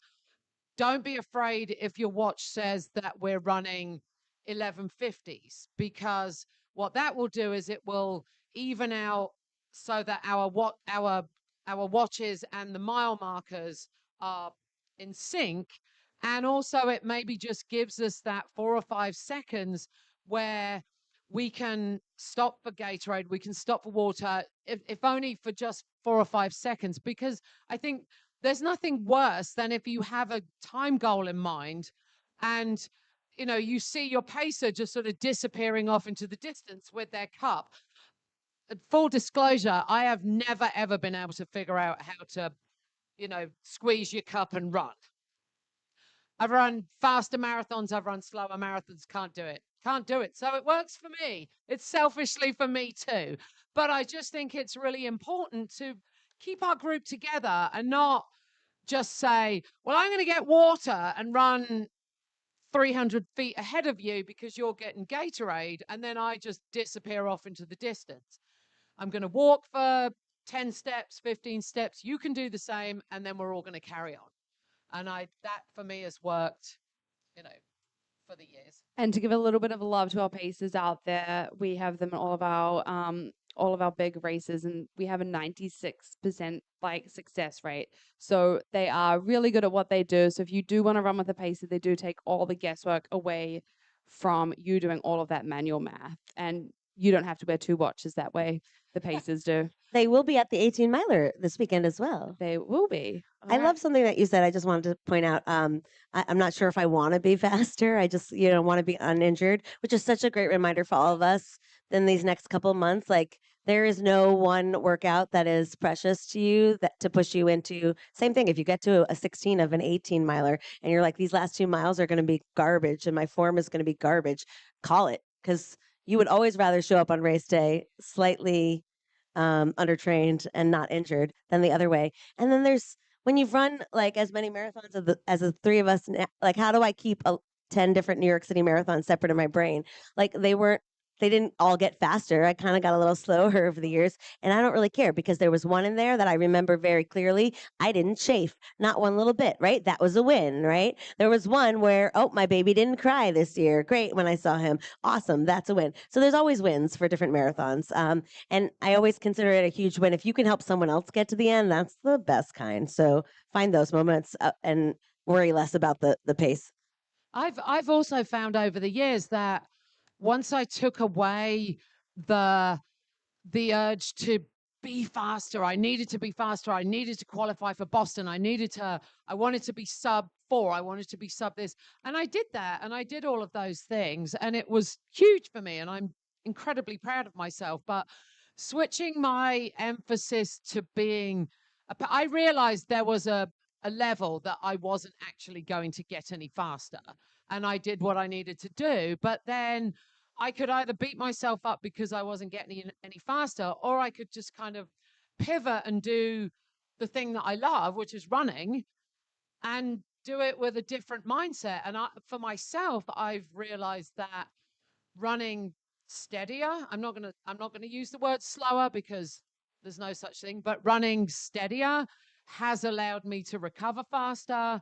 don't be afraid if your watch says that we're running 1150s, because what that will do is it will even out so that our watches and the mile markers are in sync. And also it maybe just gives us that 4 or 5 seconds where we can stop for Gatorade, we can stop for water, if only for just 4 or 5 seconds, because I think there's nothing worse than if you have a time goal in mind and you see your pacer just sort of disappearing off into the distance with their cup. Full disclosure, I have never ever been able to figure out how to squeeze your cup and run. I've run faster marathons, I've run slower marathons, can't do it. So it works for me. It's selfishly for me too. But I just think it's really important to keep our group together and not just say, well, I'm going to get water and run 300 feet ahead of you because you're getting Gatorade, and then I just disappear off into the distance. I'm going to walk for 10 steps, 15 steps. You can do the same, and then we're all going to carry on. And that for me has worked, for the years. And to give a little bit of love to our pacers out there, we have them in all of our big races, and we have a 96% success rate. So they are really good at what they do. So if you do want to run with a pacer, they do take all the guesswork away from you doing all of that manual math, and you don't have to wear 2 watches that way. The pacers do. They will be at the 18 miler this weekend as well. They will be. I love something that you said. I just wanted to point out. I'm not sure if I want to be faster. I just, want to be uninjured, which is such a great reminder for all of us in these next couple months. Like, there is no one workout that is precious to you that to push you into. Same thing. If you get to a 16 of an 18 miler and you're like, these last 2 miles are going to be garbage and my form is going to be garbage, call it, because you would always rather show up on race day slightly undertrained and not injured than the other way. And then there's when you've run like as many marathons as the 3 of us, like how do I keep 10 different New York City marathons separate in my brain? Like they didn't all get faster. I kind of got a little slower over the years, and I don't really care because there was one in there that I remember very clearly. I didn't chafe, not one little bit, right? That was a win, right? There was one where, oh, my baby didn't cry this year. Great when I saw him. Awesome, that's a win. So there's always wins for different marathons. And I always consider it a huge win. If you can help someone else get to the end, that's the best kind. So find those moments and worry less about the pace. I've also found over the years that once I took away the urge to be faster, I needed to be faster. I needed to qualify for Boston. I wanted to be sub 4. I wanted to be sub this. And I did that. And I did all of those things. And it was huge for me. And I'm incredibly proud of myself. But switching my emphasis to being, I realized there was a level that I wasn't actually going to get any faster. And I did what I needed to do. But then I could either beat myself up because I wasn't getting any faster, or I could just kind of pivot and do the thing that I love, which is running, and do it with a different mindset. And for myself, I've realized that running steadier, I'm not going to use the word slower because there's no such thing, but running steadier has allowed me to recover faster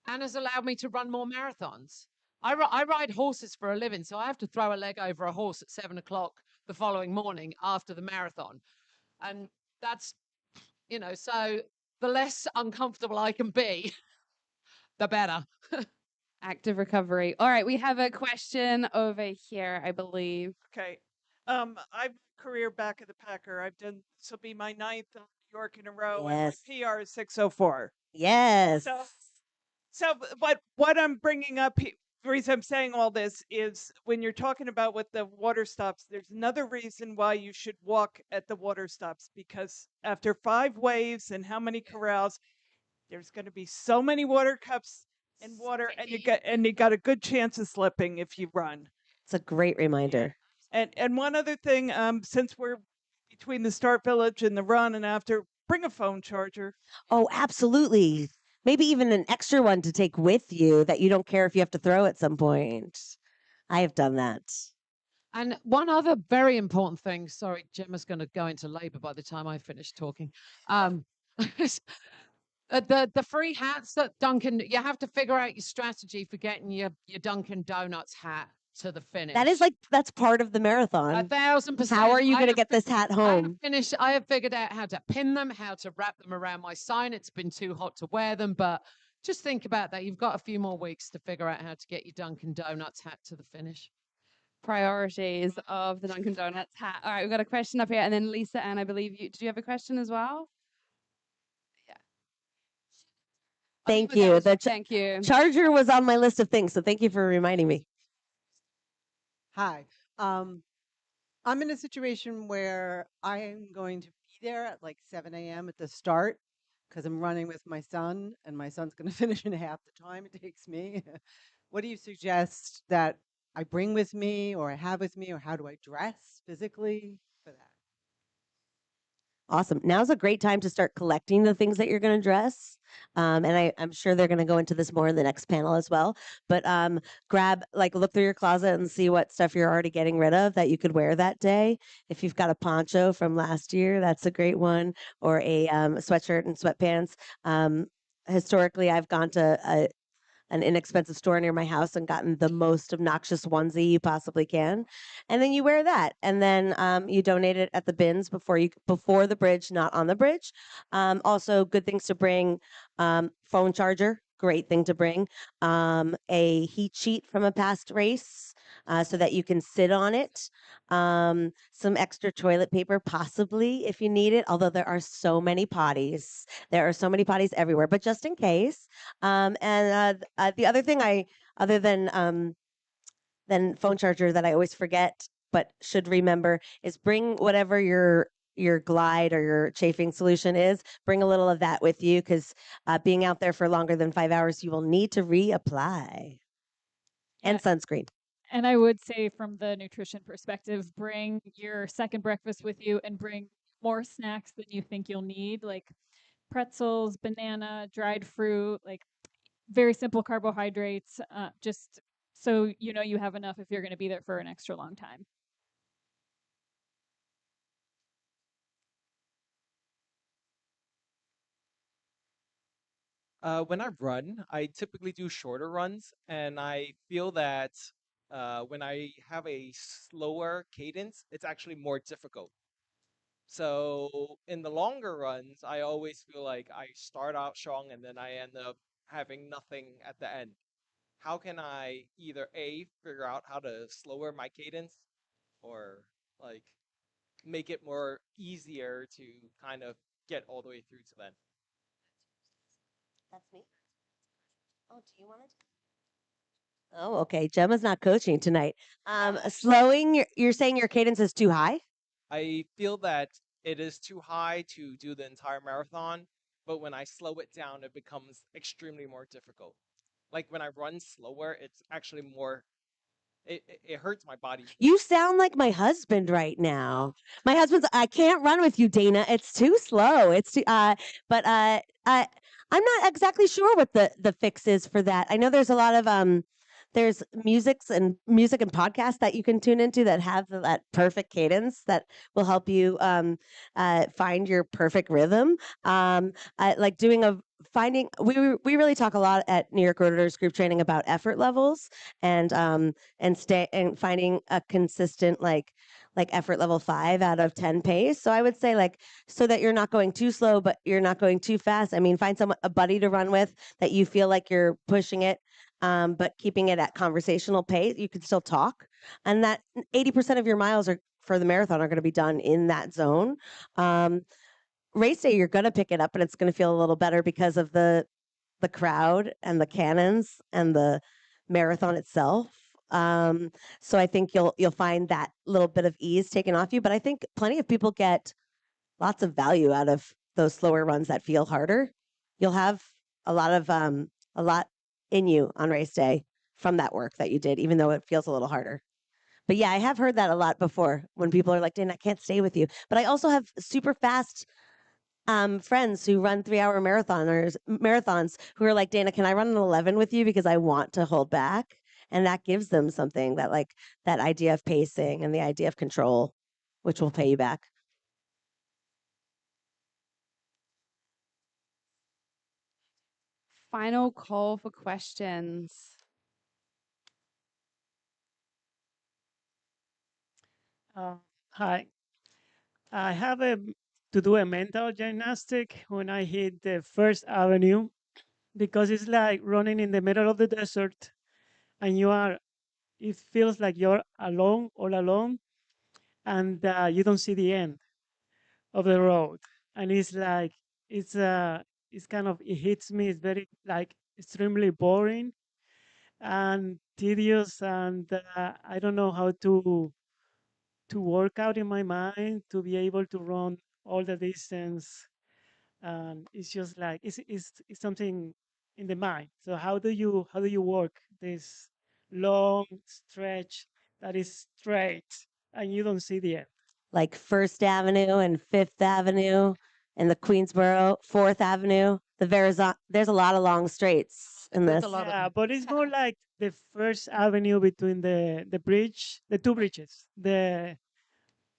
and has allowed me to run more marathons. I ride horses for a living, so I have to throw a leg over a horse at 7 o'clock the following morning after the marathon. And that's, so the less uncomfortable I can be, the better. Active recovery. All right, we have a question over here, I believe. Okay. I've career back of the Packer. I've done this will be my 9th New York in a row. Yes. And my PR is 6:04. Yes. So but what I'm bringing up the reason I'm saying all this is when you're talking about with the water stops, there's another reason why you should walk at the water stops, because after 5 waves and how many corrals, there's going to be so many water cups and water, and you got a good chance of slipping if you run. It's a great reminder. And one other thing, since we're between the start village and the run and after, bring a phone charger. Oh, absolutely. Maybe even an extra one to take with you that you don't care if you have to throw at some point. I have done that. And one other very important thing, sorry, Gemma's going to go into labor by the time I finish talking. The free hats that Dunkin', you have to figure out your strategy for getting your Dunkin' Donuts hat to the finish. That's part of the marathon. 1,000%. How are you going to get this hat home? I have figured out how to pin them, how to wrap them around my sign. It's been too hot to wear them, but just think about that. You've got a few more weeks to figure out how to get your Dunkin' Donuts hat to the finish. Priorities of the Dunkin' Donuts hat. All right, we've got a question up here, and then Lisa Ann, I believe did you have a question as well? Yeah. Thank you. Thank you. Charger was on my list of things, so thank you for reminding me. Hi. I'm in a situation where I am going to be there at like 7 a.m. at the start because I'm running with my son, and my son's going to finish in half the time it takes me. What do you suggest that I bring with me or I have with me, or how do I dress physically for that? Awesome. Now's a great time to start collecting the things that you're going to dress. And I'm sure they're going to go into this more in the next panel as well. But look through your closet and see what stuff you're already getting rid of that you could wear that day. If you've got a poncho from last year, that's a great one, or a sweatshirt and sweatpants. Historically, I've gone to an inexpensive store near my house and gotten the most obnoxious onesie you possibly can, and then you wear that, and then you donate it at the bins before the bridge, not on the bridge. Also, good things to bring: phone charger, great thing to bring. A heat sheet from a past race, so that you can sit on it. Some extra toilet paper, possibly, if you need it. Although there are so many potties, everywhere. But just in case. The other thing other than phone charger that I always forget but should remember is bring whatever your glide or your chafing solution is. Bring a little of that with you, because being out there for longer than 5 hours, you will need to reapply. And sunscreen. And I would say, from the nutrition perspective, bring your second breakfast with you and bring more snacks than you think you'll need, like pretzels, banana, dried fruit, like very simple carbohydrates, just so you know you have enough if you're going to be there for an extra long time. When I run, I typically do shorter runs, and I feel that when I have a slower cadence, it's actually more difficult. So in the longer runs, I always feel like I start out strong and then I end up having nothing at the end. How can I either A, figure out how to slower my cadence, or like make it more easier to kind of get all the way through to then? That's me. Oh, do you want it? Oh, okay. Gemma's not coaching tonight. You're saying your cadence is too high? I feel that it is too high to do the entire marathon, but when I slow it down, it becomes extremely more difficult. Like when I run slower, it's actually more, it hurts my body. You sound like my husband right now. My husband's, I can't run with you, Dana. It's too slow. It's too, but I'm not exactly sure what the fix is for that. I know there's a lot of there's music and podcasts that you can tune into that have that perfect cadence that will help you find your perfect rhithm. Like we really talk a lot at New York Road group training about effort levels and finding a consistent like effort level 5 out of 10 pace. So I would say, like, so that you're not going too slow, but you're not going too fast. I mean, find a buddy to run with that you feel like you're pushing it, but keeping it at conversational pace. You can still talk, and that 80% of your miles for the marathon are going to be done in that zone. Race day, you're going to pick it up, and it's going to feel a little better because of the crowd and the cannons and the marathon itself. So I think you'll find that little bit of ease taken off you. But I think plenty of people get lots of value out of those slower runs that feel harder. You'll have a lot of a lot in you on race day from that work that you did, even though it feels a little harder. But yeah, I have heard that a lot before when people are like, "Dana, I can't stay with you." But I also have super fast friends who run 3-hour marathons who are like, "Dana, can I run an 11 with you because I want to hold back?" And that gives them something that like that idea of pacing and the idea of control, which will pay you back. Final call for questions. Hi. I have to do a mental gymnastic when I hit the First Avenue because it's like running in the middle of the desert and it feels like you're alone, all alone, and you don't see the end of the road. And it's like, it's kind of, it hits me, it's very like extremely boring and tedious. And I don't know how to work out in my mind to be able to run all the distance. It's just like it's something in the mind. So how do you work this long stretch that is straight and you don't see the end? Like First Avenue and Fifth Avenue and the Queensboro, Fourth Avenue. There's a lot of long straights in There's this. a lot of Yeah, them. but it's more like the First Avenue between the bridge, the two bridges, the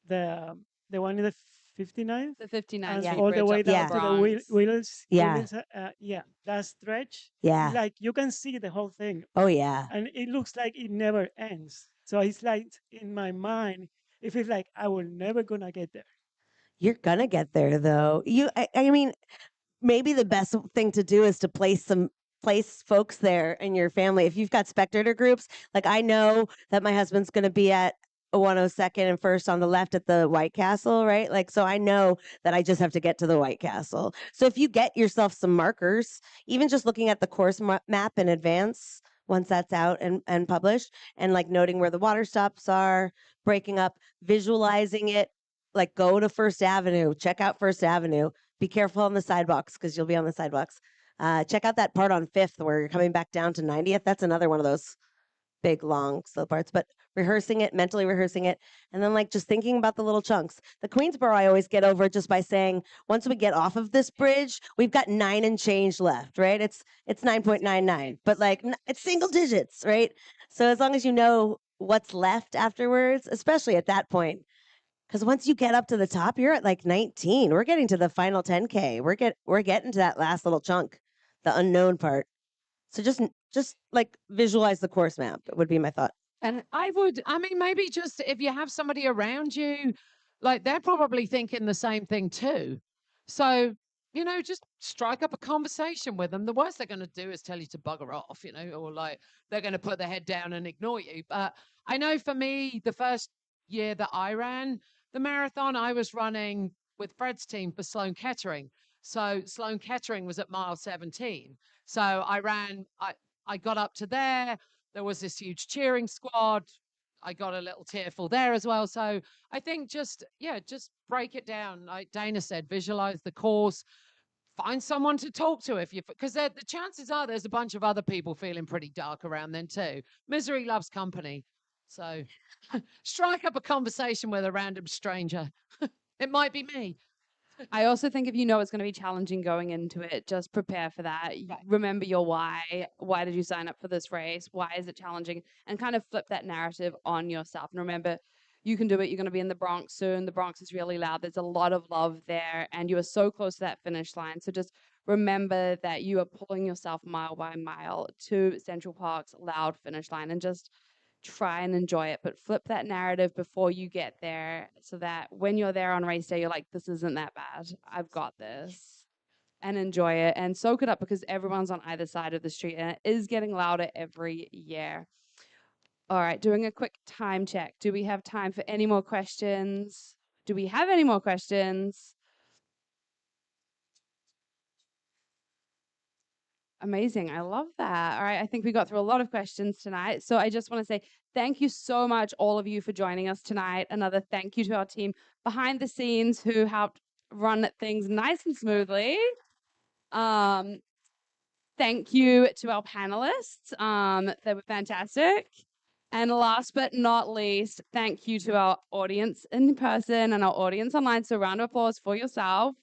the one in the 59th The 59th and Yeah. Street all the Bridge way up to the down Yeah. to the Bronx. Yeah. yeah, that stretch. It's Yeah. like you can see the whole thing Oh yeah. and it looks like it never ends. So it's like in my mind, it feels like I will never gonna get there. You're gonna get there though. I mean, maybe the best thing to do is to place folks there in your family. If you've got spectator groups, like I know that my husband's going to be at 102nd and first on the left at the White Castle, right? Like, so I know that I just have to get to the White Castle. So if you get yourself some markers, even just looking at the course map in advance, once that's out and published, and like noting where the water stops are, breaking up, visualizing it, like go to First Avenue, check out First Avenue, be careful on the sidewalks because you'll be on the sidewalks. Check out that part on Fifth where you're coming back down to 90th. That's another one of those big, long, slow parts. But rehearsing it, mentally rehearsing it, and then like just thinking about the little chunks. The Queensboro, I always get over just by saying once we get off of this bridge, we've got 9 and change left, right? It's 9.99, but like it's single digits, right? So as long as you know what's left afterwards, especially at that point, because once you get up to the top, you're at like 19. We're getting to the final 10K. We're getting to that last little chunk, the unknown part. So just like visualize the course map would be my thought. And I mean, maybe just if you have somebody around you, like they're probably thinking the same thing too. So, just strike up a conversation with them. The worst they're going to do is tell you to bugger off, or like they're going to put their head down and ignore you. But I know for me, the first year that I ran the marathon, I was running with Fred's team for Sloan Kettering. So Sloan Kettering was at mile 17. So I got up to there. There was this huge cheering squad. I got a little tearful there as well. So I think just break it down. Like Dana said, visualize the course, find someone to talk to because the chances are there's a bunch of other people feeling pretty dark around then too. Misery loves company. So strike up a conversation with a random stranger. It might be me. I also think if you know it's going to be challenging going into it, just prepare for that. Remember your why. Why did you sign up for this race? Why is it challenging? And kind of flip that narrative on yourself. And remember, you can do it. You're going to be in the Bronx soon. The Bronx is really loud. There's a lot of love there, and you are so close to that finish line. So just remember that you are pulling yourself mile by mile to Central Park's loud finish line, and just try and enjoy it, but flip that narrative before you get there so that when you're there on race day, you're like, this isn't that bad. I've got this. And enjoy it and soak it up because everyone's on either side of the street and it is getting louder every year. All right, doing a quick time check. Do we have time for any more questions? Do we have any more questions? Amazing. I love that. All right. I think we got through a lot of questions tonight. So I just want to say thank you so much, all of you, for joining us tonight. Another thank you to our team behind the scenes who helped run things nice and smoothly. Thank you to our panelists. They were fantastic. And last but not least, thank you to our audience in person and our audience online. So round of applause for yourself.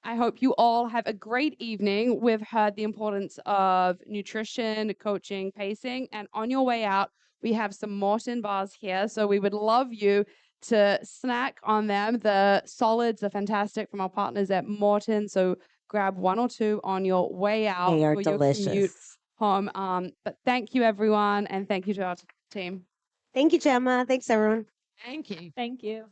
I hope you all have a great evening. We've heard the importance of nutrition, coaching, pacing, and on your way out, we have some Morton bars here. So we would love you to snack on them. The solids are fantastic from our partners at Morton. So grab one or two on your way out They are for your commute delicious. home. But thank you, everyone, and thank you to our team. Thank you, Gemma. Thanks, everyone. Thank you. Thank you.